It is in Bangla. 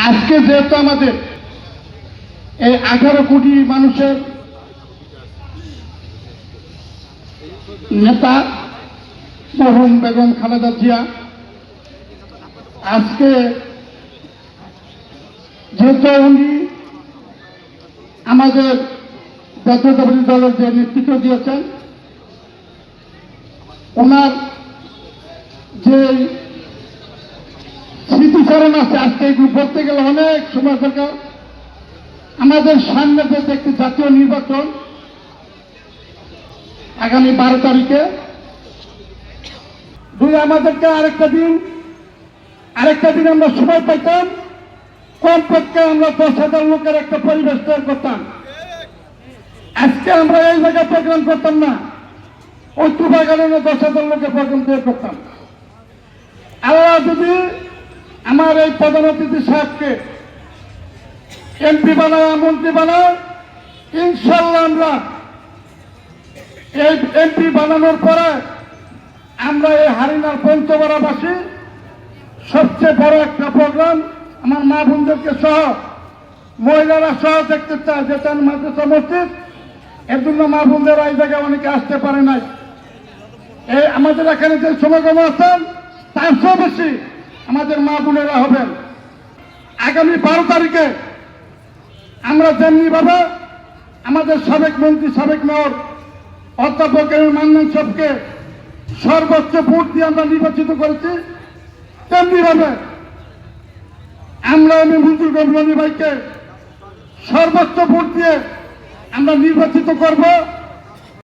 আজকে যেহেতু আমাদের এই 18 কোটি মানুষের নেতা মরহুম বেগম খালেদা জিয়া, আজকে যেহেতু উনি আমাদের জাতীয়তাবাদী দলের যে নেতৃত্ব দিয়েছেন, ওনার যে স্মৃতিচারণ আছে, আজকে এগুলো বলতে গেলে অনেক সময় দরকার। আমাদের সামনে যে একটি জাতীয় নির্বাচন আগামী 12 তারিখে, আমাদেরকে আরেকটা দিন আমরা সময় পাইতাম, কমপক্ষে আমরা 10,000 লোকের একটা পরিবেশ তৈরি করতাম। আজকে আমরা এই জায়গায় প্রোগ্রাম করতাম না, ঐক্য বাগানে 10,000 লোকের প্রোগ্রাম তৈরি করতাম। আল্লাহ যদি আমার এই প্রধান অতিথি সাহেবকে এমপি বানায়, মন্ত্রী বানায়, ইনশাল্লাহ আমরা এই এমপি বানানোর পরে আমরা এই হারিনার পঞ্চগড়াবাসী সবচেয়ে বড় একটা প্রোগ্রাম আমার মা বোনদেরকে সহ, মহিলারা সহ দেখতে চায়, যেটা মাদ্রাসা মসজিদ। এর জন্য মা বোনদের এই জায়গায় অনেকে আসতে পারে নাই। এই আমাদের এখানে যে সমাগম আছেন তার চেয়ে বেশি আমাদের মা বোনেরা হবেন। আগামী 12 তারিখে আমরা যেমনি ভাবে আমাদের সাবেক মন্ত্রী, সাবেক মেয়র অধ্যাপক মান্নান সাহেবকে সর্বোচ্চ ভোট দিয়ে আমরা নির্বাচিত করেছি, তেমনি ভাবে আমরা মুজিবুর রহমান ভাইকে সর্বোচ্চ ভোট দিয়ে আমরা নির্বাচিত করব।